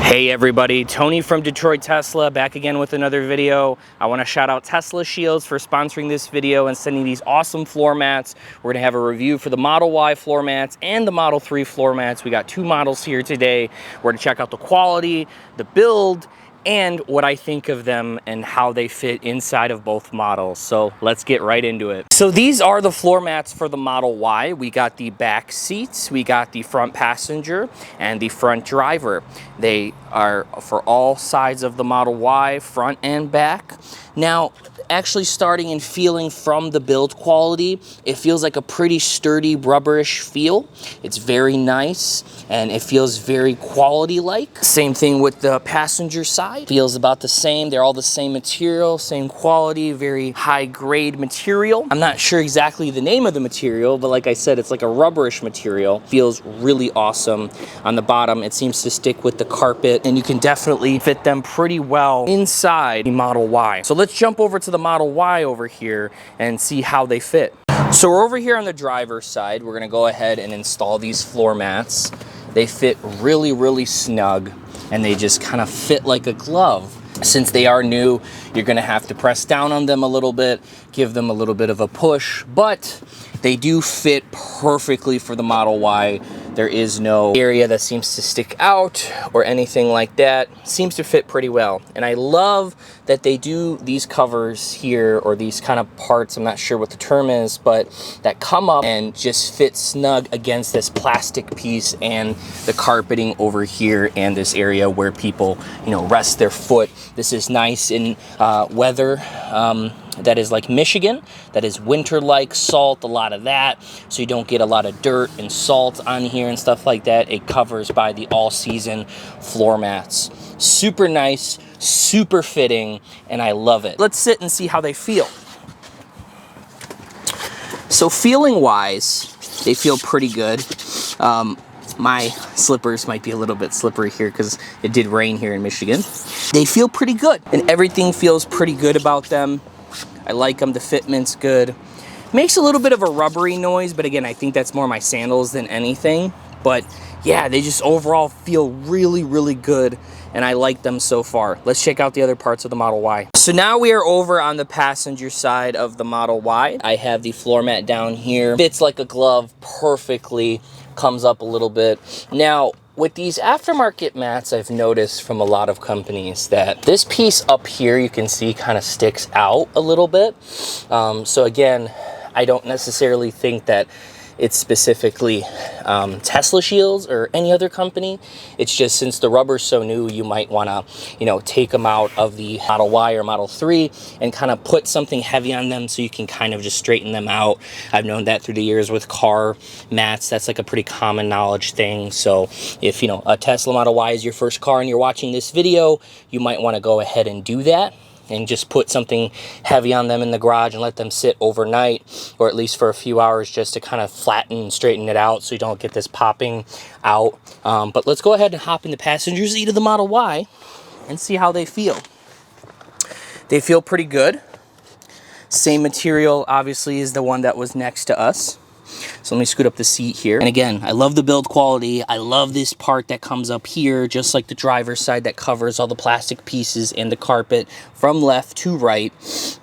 Hey everybody, Tony from Detroit Tesla back again with another video. I want to shout out Tesla Shields for sponsoring this video and sending these awesome floor mats. We're going to have a review for the Model Y floor mats and the Model 3 floor mats. We got two models here today. We're going to check out the quality, the build, and what I think of them and how they fit inside of both models. So let's get right into it. So these are the floor mats for the Model Y. We got the back seats, we got the front passenger, and the front driver. They are for all sides of the Model Y, front and back. Now, actually starting and feeling from the build quality, it feels like a pretty sturdy rubberish feel. It's very nice and it feels very quality-like. Same thing with the passenger side. Feels about the same. They're all the same material, same quality, very high-grade material. I'm not sure exactly the name of the material, but like I said, it's like a rubberish material. Feels really awesome. On the bottom, it seems to stick with the carpet, and you can definitely fit them pretty well inside the Model Y. So let's jump over to the Model Y over here and see how they fit. So we're over here on the driver's side. We're gonna go ahead and install these floor mats. They fit really, really snug, and they just kind of fit like a glove. Since they are new, you're gonna have to press down on them a little bit, give them a little bit of a push, but they do fit perfectly for the Model Y. There is no area that seems to stick out or anything like that. Seems to fit pretty well. And I love that they do these covers here, or these kind of parts, I'm not sure what the term is, but that come up and just fit snug against this plastic piece and the carpeting over here and this area where people, rest their foot. This is nice in weather that is like Michigan, that is winter-like, salt, a lot of that, so you don't get a lot of dirt and salt on here and stuff like that. It covers by the all-season floor mats. Super nice, super fitting, and I love it. Let's sit and see how they feel. So feeling-wise, they feel pretty good. My slippers might be a little bit slippery here because it did rain here in Michigan. They feel pretty good, and everything feels pretty good about them. I like them, the fitment's good. Makes a little bit of a rubbery noise, but again, I think that's more my sandals than anything. But yeah, they just overall feel really, really good, and I like them so far. Let's check out the other parts of the Model Y. So now we are over on the passenger side of the Model Y. I have the floor mat down here. Fits like a glove perfectly, comes up a little bit. Now, with these aftermarket mats, I've noticed from a lot of companies that this piece up here, you can see, kind of sticks out a little bit. So again, I don't necessarily think that it's specifically Tesla Shields or any other company. It's just since the rubber's so new, you might want to, take them out of the Model Y or Model 3 and kind of put something heavy on them so you can kind of just straighten them out. I've known that through the years with car mats. That's like a pretty common knowledge thing. So if, a Tesla Model Y is your first car and you're watching this video, you might want to go ahead and do that and just put something heavy on them in the garage and let them sit overnight, or at least for a few hours, just to kind of flatten and straighten it out so you don't get this popping out. But let's go ahead and hop in the passenger seat of the Model Y and see how they feel. They feel pretty good. Same material, obviously, as the one that was next to us. So let me scoot up the seat here. And again, I love the build quality. I love this part that comes up here, just like the driver's side that covers all the plastic pieces and the carpet from left to right.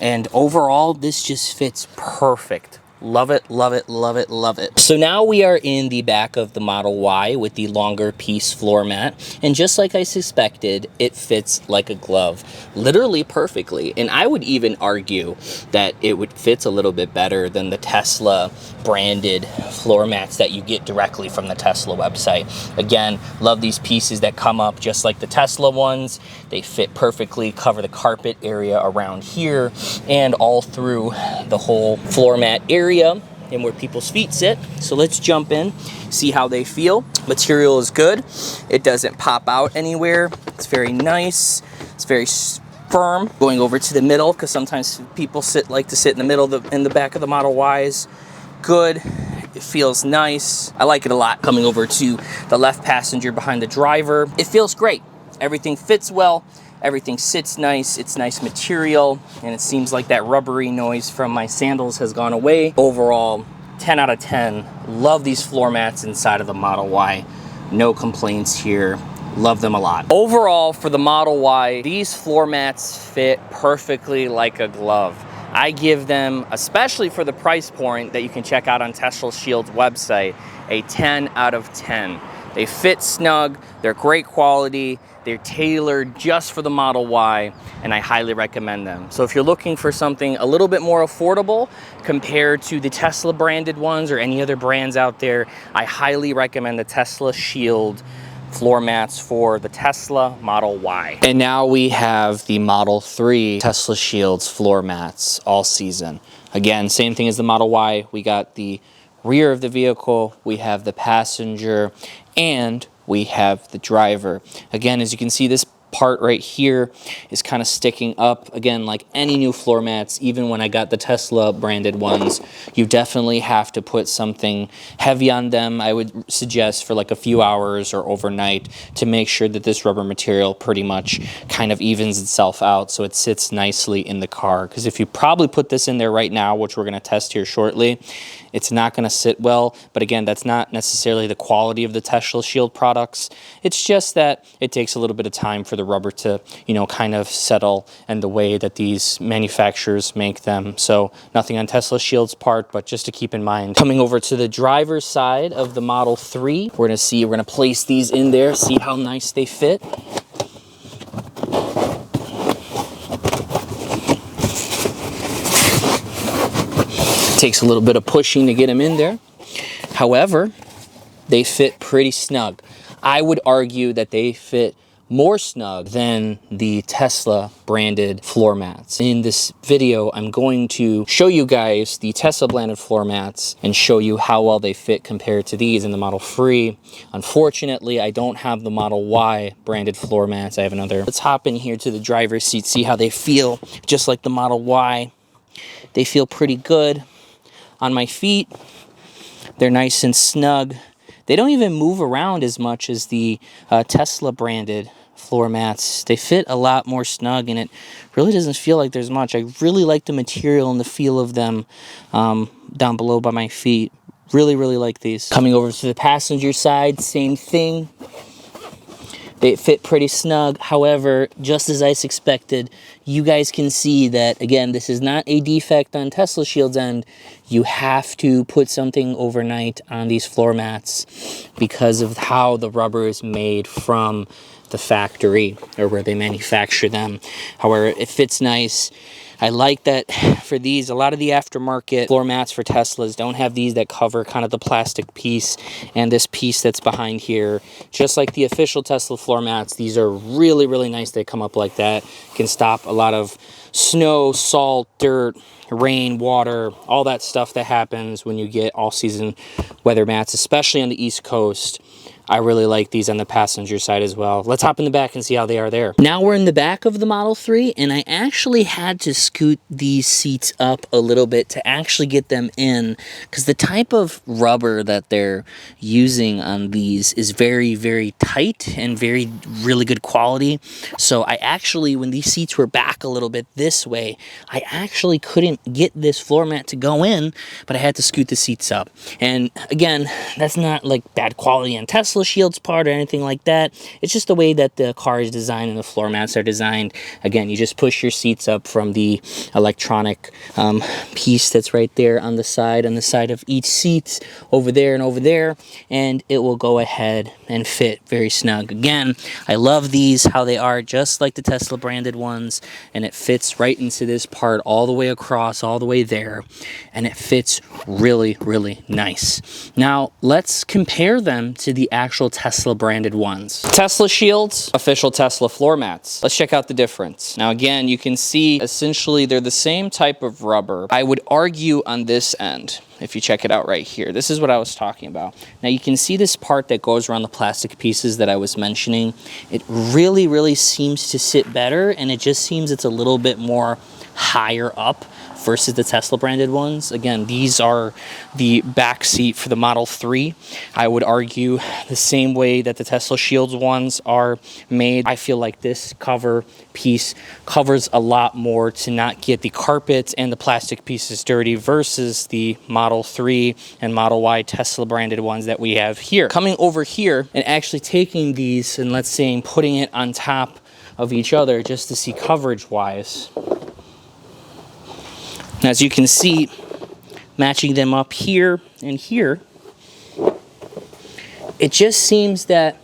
And overall, this just fits perfect. Love it, love it, love it, love it. So now we are in the back of the Model Y with the longer piece floor mat. And just like I suspected, it fits like a glove, literally perfectly. And I would even argue that it would fit a little bit better than the Tesla branded floor mats that you get directly from the Tesla website. Again, love these pieces that come up just like the Tesla ones. They fit perfectly, cover the carpet area around here and all through the whole floor mat area and where people's feet sit. So let's jump in, see how they feel. Material is good. It doesn't pop out anywhere. It's very nice. It's very firm. Going over to the middle, because sometimes people like to sit in the middle in the back of the Model Ys. Good. It feels nice. I like it a lot. Coming over to the left passenger behind the driver, it feels great. Everything fits well. Everything sits nice. It's nice material, and it seems like that rubbery noise from my sandals has gone away. Overall, 10 out of 10. Love these floor mats inside of the Model Y. No complaints here. Love them a lot. Overall, for the Model Y, these floor mats fit perfectly like a glove. I give them, especially for the price point that you can check out on Tesla Shield's website, a 10 out of 10. They fit snug, they're great quality, they're tailored just for the Model Y, and I highly recommend them. So if you're looking for something a little bit more affordable compared to the Tesla branded ones or any other brands out there, I highly recommend the Tesla Shield floor mats for the Tesla Model Y. And now we have the Model 3 Tesla Shields floor mats all season. Again, same thing as the Model Y. We got the rear of the vehicle, we have the passenger, and we have the driver. Again, as you can see, this part right here is kind of sticking up. Again, like any new floor mats, even when I got the Tesla branded ones, you definitely have to put something heavy on them. I would suggest for like a few hours or overnight to make sure that this rubber material pretty much kind of evens itself out so it sits nicely in the car. Because if you probably put this in there right now, which we're going to test here shortly, it's not going to sit well. But again, that's not necessarily the quality of the Tesla Shield products. It's just that it takes a little bit of time for the rubber to, you know, kind of settle and the way that these manufacturers make them. So nothing on Tesla Shield's part, but just to keep in mind. Coming over to the driver's side of the Model 3, we're going to place these in there, see how nice they fit. Takes a little bit of pushing to get them in there. However, they fit pretty snug. I would argue that they fit more snug than the Tesla branded floor mats. In this video, I'm going to show you guys the Tesla branded floor mats and show you how well they fit compared to these in the Model 3. Unfortunately, I don't have the Model Y branded floor mats. I have another. Let's hop in here to the driver's seat, see how they feel. Just like the Model Y, they feel pretty good on my feet. They're nice and snug. They don't even move around as much as the Tesla branded floor mats. They fit a lot more snug, and it really doesn't feel like there's much. I really like the material and the feel of them down below by my feet. Really, really like these. Coming over to the passenger side, same thing. They fit pretty snug. However, just as I suspected, you guys can see that, again, this is not a defect on Tesla Shield's end. You have to put something overnight on these floor mats because of how the rubber is made from the factory or where they manufacture them. However, it fits nice. I like that for these, a lot of the aftermarket floor mats for Teslas don't have these that cover kind of the plastic piece and this piece that's behind here. Just like the official Tesla floor mats, these are really, really nice. They come up like that. Can stop a lot of snow, salt, dirt, rain, water, all that stuff that happens when you get all-season weather mats, especially on the East Coast. I really like these on the passenger side as well. Let's hop in the back and see how they are there. Now we're in the back of the Model 3, and I actually had to scoot these seats up a little bit to actually get them in, because the type of rubber that they're using on these is very, very tight and really good quality. So I actually, when these seats were back a little bit this way, I actually couldn't get this floor mat to go in, but I had to scoot the seats up. And again, that's not like bad quality on Tesla Shield's part or anything like that. It's just the way that the car is designed and the floor mats are designed. Again, you just push your seats up from the electronic piece that's right there on the side of each seat, over there and over there, and it will go ahead and fit very snug. Again, I love these, how they are just like the Tesla branded ones, and it fits right into this part all the way across, all the way there, and it fits really, really nice. Now, let's compare them to the actual Tesla branded ones. Tesla Shields, official Tesla floor mats. Let's check out the difference. Now again, you can see essentially they're the same type of rubber. I would argue on this end, if you check it out right here, this is what I was talking about. Now you can see this part that goes around the plastic pieces that I was mentioning. It really, really seems to sit better, and it just seems it's a little bit more higher up versus the Tesla branded ones. Again, these are the back seat for the Model 3. I would argue the same way that the Tesla Shield ones are made. I feel like this cover piece covers a lot more to not get the carpet and the plastic pieces dirty versus the Model 3 and Model Y Tesla branded ones that we have here. Coming over here and actually taking these and let's say putting it on top of each other just to see coverage wise. As you can see, matching them up here and here, it just seems that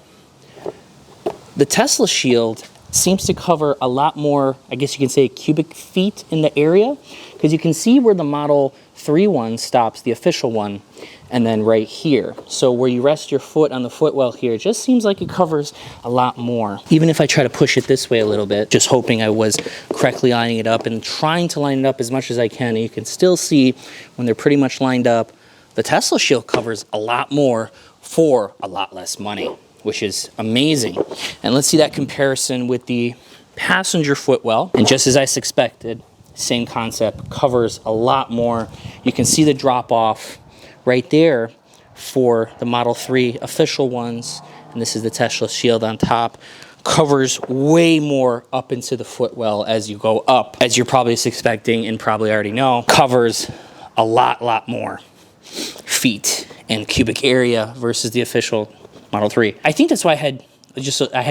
the Tesla Shield seems to cover a lot more, I guess you can say, cubic feet in the area, because you can see where the Model 3 one stops, the official one, and then right here. So where you rest your foot on the footwell here, it just seems like it covers a lot more. Even if I try to push it this way a little bit, just hoping I was correctly lining it up and trying to line it up as much as I can, and you can still see when they're pretty much lined up, the Tesla Shield covers a lot more for a lot less money, which is amazing. And let's see that comparison with the passenger footwell. And just as I suspected, same concept, covers a lot more. You can see the drop off right there for the Model 3 official ones. And this is the Tesla Shield on top. Covers way more up into the footwell as you go up. As you're probably suspecting and probably already know, covers a lot more feet and cubic area versus the official Model 3. I think that's why I had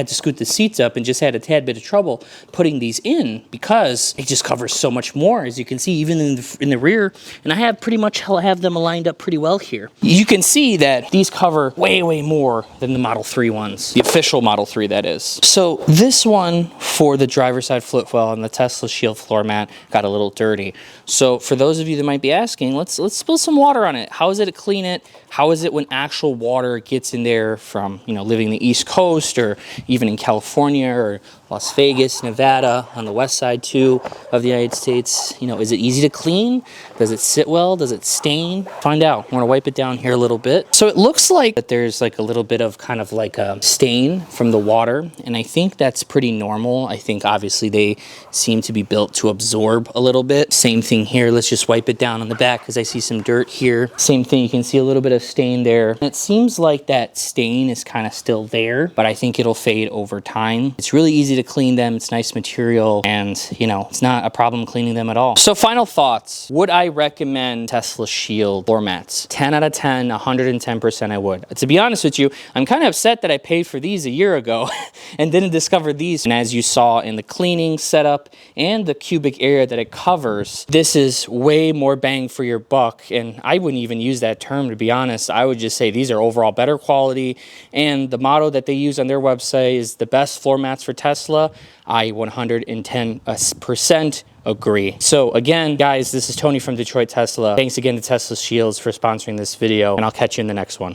to scoot the seats up and just had a tad bit of trouble putting these in, because it just covers so much more, as you can see, even in the rear. And I have pretty much have them lined up pretty well here. You can see that these cover way more than the Model 3 ones, the official Model 3 that is. So this one for the driver's side footwell and the Tesla Shield floor mat got a little dirty. So for those of you that might be asking, let's spill some water on it. How is it to clean it? How is it when actual water gets in there from, you know, living the East Coast or even in California or Las Vegas, Nevada, on the west side too of the United States? You know, is it easy to clean? Does it sit well? Does it stain? Find out. I'm gonna wipe it down here a little bit. So it looks like that there's like a little bit of kind of like a stain from the water, and I think that's pretty normal. I think obviously they seem to be built to absorb a little bit. Same thing here. Let's just wipe it down on the back because I see some dirt here. Same thing, you can see a little bit of stain there. And it seems like that stain is kind of still there, but I think it'll fade over time. It's really easy to clean them. It's nice material, and you know, it's not a problem cleaning them at all. So final thoughts. Would I recommend Tesla Shield floor mats? 10 out of 10, 110% I would. To be honest with you, I'm kind of upset that I paid for these a year ago and didn't discover these. And as you saw in the cleaning setup and the cubic area that it covers, this is way more bang for your buck. And I wouldn't even use that term, to be honest. I would just say these are overall better quality, and the motto that they use on their website is the best floor mats for Tesla. I 110% agree. So again, guys, this is Tony from Detroit Tesla. Thanks again to Tesla Shields for sponsoring this video, and I'll catch you in the next one.